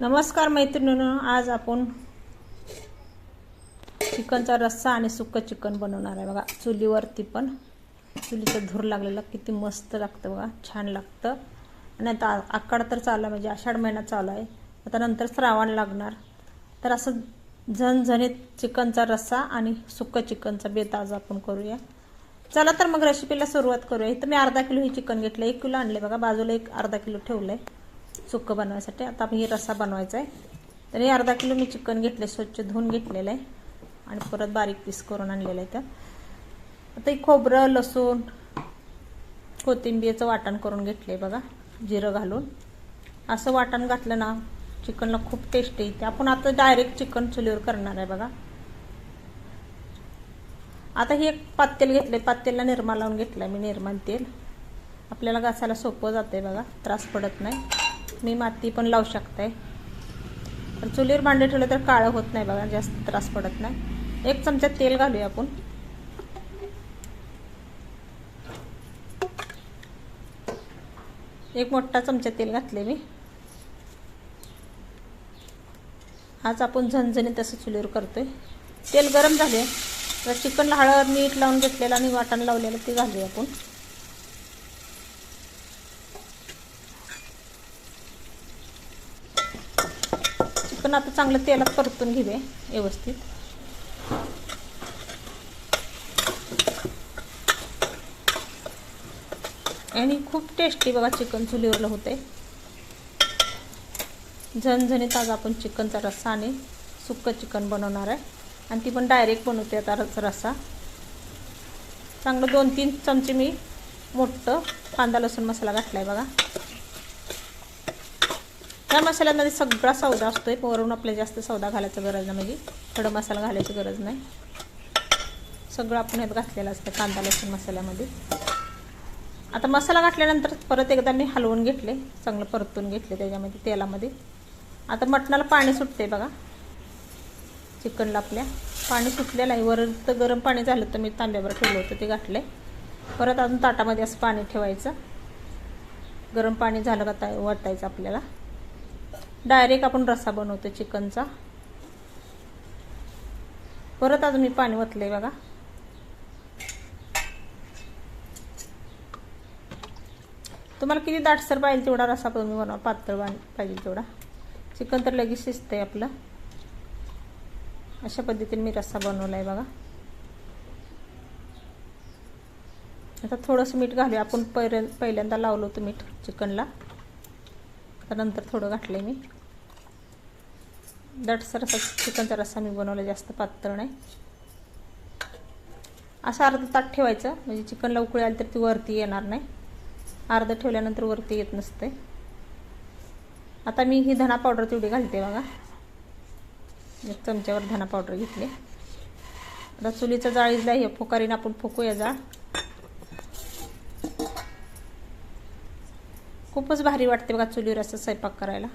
नमस्कार मैत्रिणींनो, आज आपण चिकनचा रस्सा आणि सुक्क चिकन बनवणार आहे बघा। चुलीवरती पण चुलीचं धूर लागलेला किती मस्त लागतं बघा, छान लागतं। आणि आता आखाड तर चालू म्हणजे आषाढ महिना चालू आहे, आता नंतर श्रावण लागणार, तर असं झणझणीत चिकनचा रस्सा आणि सुक्क चिकनचा बेत आज आपण करूया। चला तर मग रेसिपीला सुरुवात करूया। इथं मी अर्धा किलो हे चिकन घेतलं, 1 किलो आणले बघा, बाजूला एक अर्धा किलो ठेवलंय सुक्क बनवायसाठी। आता आपण हे रस्सा बनवायचा आहे, तर हे अर्धा किलो मी चिकन घेतले, स्वच्छ धुवून घेतलेलं आहे आणि परत बारीक पीस करून आणलेलं आहे। तर आता हे खोबरं, लसूण, कोथिंबीरचं वाटण करून घेतलंय बघा, जिरं घालून। असं वाटण घातलं ना चिकनला खूप टेस्ट येते। आपण आता डायरेक्ट चिकन चुलीवर करणार आहे बघा। आता हे एक पातेल घेतले, पातेलला निरमा लावून घेतला मी, निर्माण तेल आपल्याला घासायला सोपं जाते बघा, त्रास पडत नाही। मी माती पण लावू शकते, तर चुलीवर भांडे ठेवले तर काळं होत नाही बघा, जास्त त्रास पडत नाही। 1 चमचा तेल घालूया आपण। एक मोठा चमचा तेल घातले मी। आज आपण झणझणीत असं चुलीवर करतोय। तेल गरम झाले तर चिकनला हळद मीठ लावून घेतलेलं आणि वाटण लावलेलं ते घालूया आपण। चिकन आता चांगलं तेलात परतून घेऊया व्यवस्थित। आणि खूप टेस्टी बघा चिकन चुलीवरलं होते, झणझणीत। आज आपण चिकनचा रस्सा आणि सुक्क चिकन बनवणार आहे, आणि ती पण डायरेक्ट बनवते आता रस्सा। चांगलं 2-3 चमचे मी मोठं कांदा लसूण मसाला घातलाय बघा। या मसाल्यामध्ये सगळा सौदा असतोय, वरून आपल्याला जास्त सौदा घालायची गरज नाही, म्हणजे थोडं मसाला घालायची गरज नाही, सगळं आपण यात घातलेलं असतं कांदा लसूण मसाल्यामध्ये। आता मसाला घातल्यानंतर परत एकदा मी हलवून घेतले, चांगलं परतून घेतले त्याच्यामध्ये तेलामध्ये। आता मटणाला पाणी सुटते बघा, चिकनला आपल्या पाणी सुटलेलं आहे। वर तर गरम पाणी झालं तर मी तांब्यावर ठेवलं होतं ते घातले, परत अजून ताटामध्ये असं पाणी ठेवायचं। गरम पाणी झालं का वतायचं आपल्याला। डायरेक्ट आपण रस्सा बनवतो चिकनचा। परत अजून मी पाणी ओतले बघा। तुम्हाला किती दाटसर पाहिजे तेवढा रस्सा तुम्ही बनवा, पातळ पाहिजे तेवढा। चिकन तर लगेच शिजतंय आपलं। अशा पद्धतीने मी रस्सा बनवलाय बघा। आता थोडंसं मीठ घालूया आपण, पहिल्यांदा लावलं होतं मीठ चिकनला, तर नंतर थोडं घातलंय मी। दाटसर असा चिकनचा रस्सा मी बनवला, जास्त पातळ नाही। असं अर्धा ताट ठेवायचं, म्हणजे चिकनला उकळी आली तर ती वरती येणार नाही, अर्ध ठेवल्यानंतर वरती येत नसते। आता मी ही धना पावडर तेवढी घालते बघा, 1 चमच्यावर धना पावडर घेतली। आता चुलीचा जाळीला हे फुकारीने आपण फुकूया जाळ। खूपच भारी वाटते बघा चुलीवर असं स्वयंपाक करायला।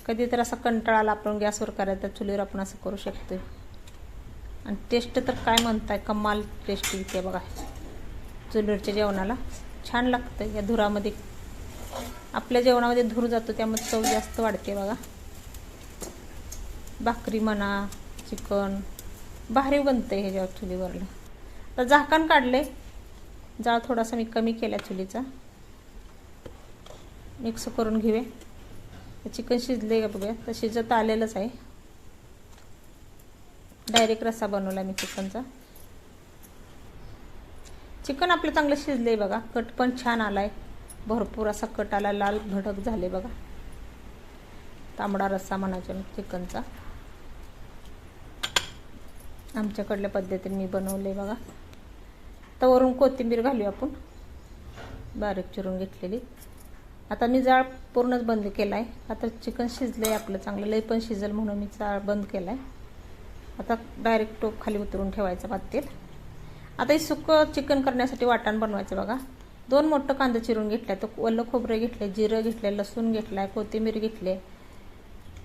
कधी तर असा कंटाळा आला आपण गॅसवर करायला, तर चुलीवर आपण असं करू शकतो। आणि टेस्ट तर काय म्हणताय, कमाल टेस्ट येते बघा चुलीवरच्या जेवणाला, छान लागतं। या धुरामध्ये आपल्या जेवणामध्ये धूर जातो, त्यामुळे चव जास्त वाढते बघा। भाकरी म्हणा, चिकन भारी बनते हे जेव्हा चुलीवरलं। तर झाकण काढले, जाळ थोडासा मी कमी केला चुलीचा। मिक्स करून घेऊया। चिकन शिजले का बघूया, तर शिजत आलेलंच आहे। डायरेक्ट रस्सा बनवला मी चिकनचा। चिकन आपलं चांगलं शिजले बघा, कट पण छान आलाय, भरपूर असा कट आला, लाल भडक झाले बघा। तांबडा रस्सा म्हणायचा चिकनचा, आमच्याकडल्या पद्धतीने मी बनवले बघा। तर वरून कोथिंबीर घालूया आपण, बारीक चिरून घेतलेली। आता मी जाळ पूर्णच बंद केलाय। आता चिकन शिजलंय आपलं चांगलं, लई पण शिजल म्हणून मी जाळ बंद केलाय। आता डायरेक्ट टोप खाली उतरून ठेवायचं पातेल। आता हे सुक्कं चिकन करण्यासाठी वाटण बनवायचं बघा। 2 मोठं कांदा चिरून घेतलाय, तो ओलं खोबरं घेतलंय, जिरं घेतलंय, लसूण घेतलाय, कोथिंबीर घेतले,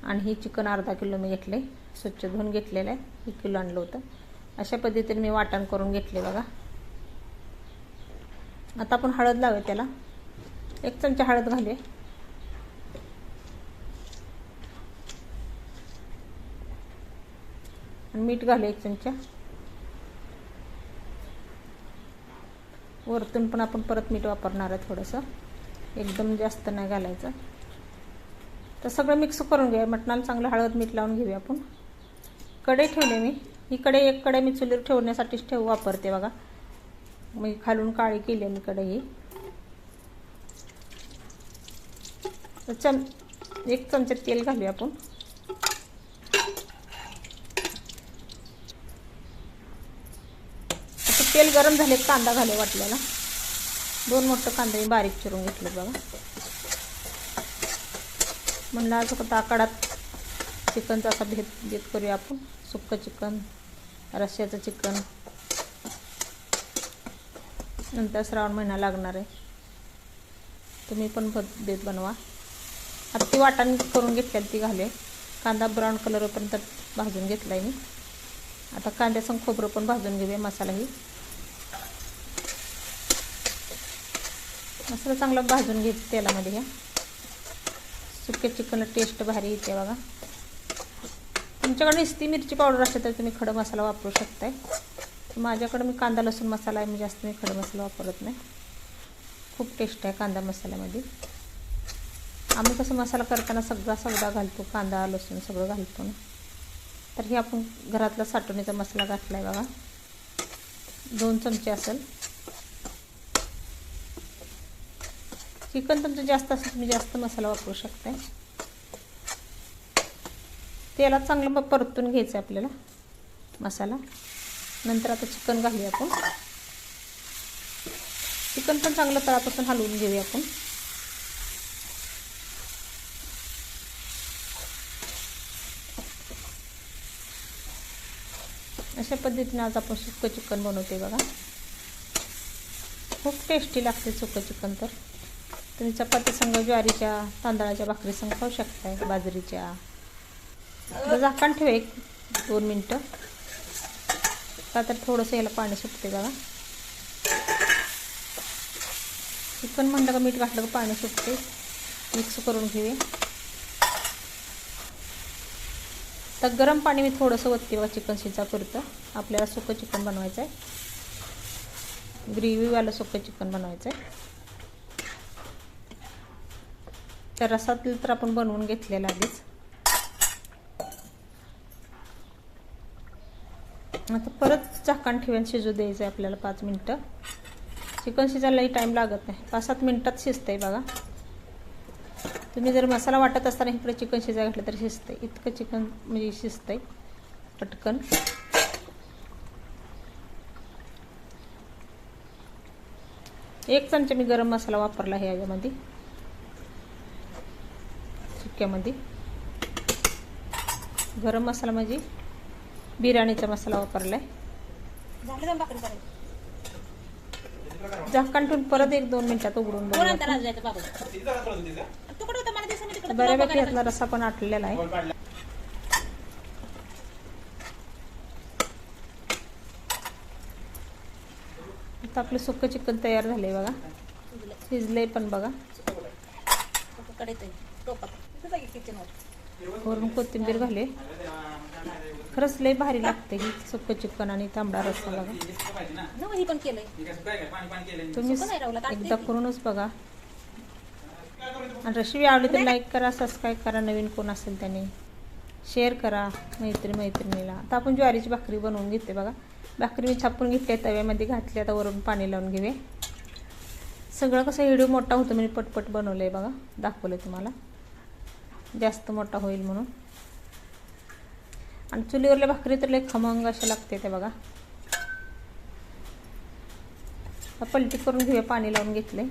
आणि ही चिकन अर्धा किलो मी घेतले, स्वच्छ धुवून घेतलेलं आहे, 1 किलो आणलं होतं। अशा पद्धतीने मी वाटण करून घेतले बघा। आता आपण हळद लावूया त्याला, 1 चमचा हळद घालूया। आणि मीठ घालू 1 चमचा. वरतून पण आपण परत मीठ वापरणार आहे थोडंसं, एकदम जास्त नाही घालायचं. तर सगळं मिक्स करून घेऊया. मटणाला चांगलं हळद मीठ लावून घेऊया आपण. कढई ठेवले मी. ही कढई, एक कढई मी चुलीवर ठेवण्यासाठीच वापरते बघा. मी खालून काळी केलेली कढई. 1 चमचा तेल घालूया आपण. आता तेल गरम झाले, कांदा घालूया वाटल्याला. 2 मोठे कांदे मी बारीक चिरून घेतले बघा. म्हणलं आज आता आकारात चिकनचा असा भेद करूया आपण. सुक्कं चिकन, रश्श्याचं चिकन. नंतर श्रावण महिना लागणार आहे, तुम्ही पण भेद बनवा. आता ती वाटण करून घेतलेली ती घालूया. कांदा ब्राऊन कलरपर्यंत भाजून घेतला आहे मी. आता कांद्यासंग खोबरं पण भाजून घेऊया. मसालाही मसाला चांगला भाजून घेत तेलामध्ये. ह्या सुक्या चिकनला टेस्ट भारी येते बघा. तुमच्याकडे नुसती मिरची पावडर असेल तर तुम्ही खडा मसाला वापरू शकताय. माझ्याकडे मी कांदा लसूण मसाला आहे, मी जास्त मी खडा मसाला वापरत नाही. खूप टेस्ट आहे कांदा मसाल्यामध्ये. आम्ही कसं मसाला करताना सगळा घालतो, कांदा लसूण सगळं घालतो ना. तर हे आपण घरातला साठवणीचा मसाला घातला आहे बघा. 2 चमचे असेल. चिकन तुमचं जास्त असेल तुम्ही जास्त मसाला वापरू शकताय. तेलात चांगलं परतून घ्यायचं आपल्याला मसाला. नंतर आता चिकन घालूया आपण. चिकन पण चांगलं तळापासून हलवून घेऊया आपण. अशा पद्धतीने आज आपण सुक्कं चिकन बनवते बघा. खूप टेस्टी लागते सुक्कं चिकन. तर तुम्ही चपाती संग, ज्वारीच्या तांदळाच्या भाकरी संग खाऊ शकताय, बाजरीच्या. झाकण ठेवा 1-2 मिनटं. का तर थोडंसं याला पाणी सुटते बघा. चिकन म्हणलं का मीठ घातलं का पाणी सुटते. मिक्स करून घेऊया. तर गरम पाणी मी थोडंसं ओतते बघा चिकन शिजापुरतं. आपल्याला सुक्कं चिकन बनवायचं आहे, ग्रेव्हीवालं सुक्कं चिकन बनवायचं आहे. तर रसातील तर आपण बनवून घेतलेलं आधीच. आता परत झाकण ठेवून शिजू द्यायचं आहे आपल्याला 5 मिनटं. चिकन शिजायलाही टाईम लागत नाही, 5-7 मिनटात शिजतंय बघा. तुम्ही जर मसाला वाटत असताना इकडे चिकन शिजायला घातलं तर शिजतंय. इतकं चिकन म्हणजे शिजतंय पटकन. एक चमचा मी गरम मसाला वापरला आहे याच्यामध्ये, सुक्यामध्ये. गरम मसाला म्हणजे बिर्याणीचा मसाला वापरलाय. झाकण ठेवून परत 1-2 मिनिटात उघडून बघूया. बऱ्यापैकी यातला रस्सा पण आटलेला आहे. आता आपलं सुक्कं चिकन तयार झालंय बघा. शिजलंय पण बघा. वरून कोथिंबीर घाले. खरंच लय भारी लागते ही सुक्कं चिकन आणि तांबडा रस्सा बघा. तुम्ही एकदा करूनच बघा. आणि रेसिपी आवडली तर लाईक करा, सबस्क्राईब करा. नवीन कोण असेल त्याने शेअर करा मैत्रिणीला. आता आपण ज्वारीची भाकरी बनवून घेते बघा. भाकरी मी छापून घेतली, तव्यामध्ये घातली. आता वरून पाणी लावून घेऊया. सगळं कसं व्हिडिओ मोठा होतो मी पटपट बनवलंय बघा. दाखवलंय तुम्हाला, जास्त मोठा होईल म्हणून. आणि चुलीवरल्या भाकरी तर लय खमंग अशा लागते ते बघा. पलटी करून घेऊया. पाणी लावून घेतले.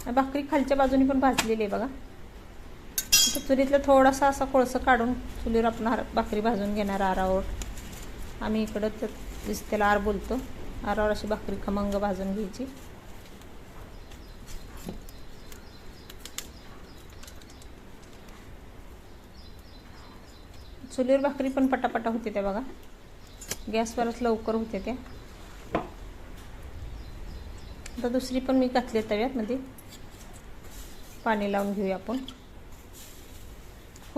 भाकरी खालच्या बाजूने पण भाजलेली आहे बघा. आता चुलीतलं थोडासा असा कोळसा काढून चुलीवर आपण भाकरी भाजून घेणार आरावर. आम्ही इकडं त्याला आर बोलतो. आरावर अशी भाकरी खमंग भाजून घ्यायची. चुलीवर भाकरी पण पटापटा होते त्या बघा. गॅसवरच लवकर होते त्या. आता दुसरी पण मी घातली तव्यात मध्ये. पाणी लावून घेऊया आपण.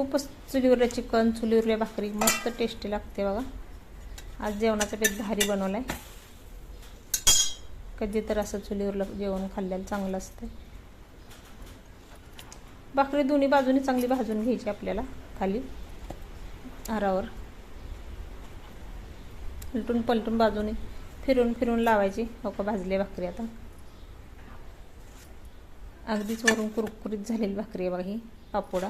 खूपच चुलीवरलं चिकन, चुलीवरल्या भाकरी मस्त टेस्टी लागते बघा. आज जेवणाचा बेत भारी बनवला आहे. कधी तर असं चुलीवरलं जेवण खाल्ल्याला चांगलं असतं. भाकरी दोन्ही बाजूनी चांगली भाजून घ्यायची आपल्याला, खाली आरावर उलटून पलटून बाजूने फिरून फिरून लावायची. हो का, भाजली भाकरी आता अगदीच वरून कुरकुरीत झालेली भाकरी आहे बघा ही पापोडा.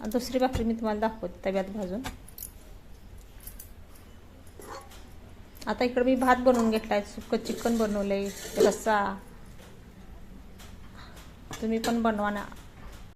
आणि दुसरी भाकरी मी तुम्हाला दाखवते तव्यात भाजून. आता इकडे मी भात बनवून घेतला आहे, सुक्कं चिकन बनवलं आहे, रस्सा. तुम्ही पण बनवा ना.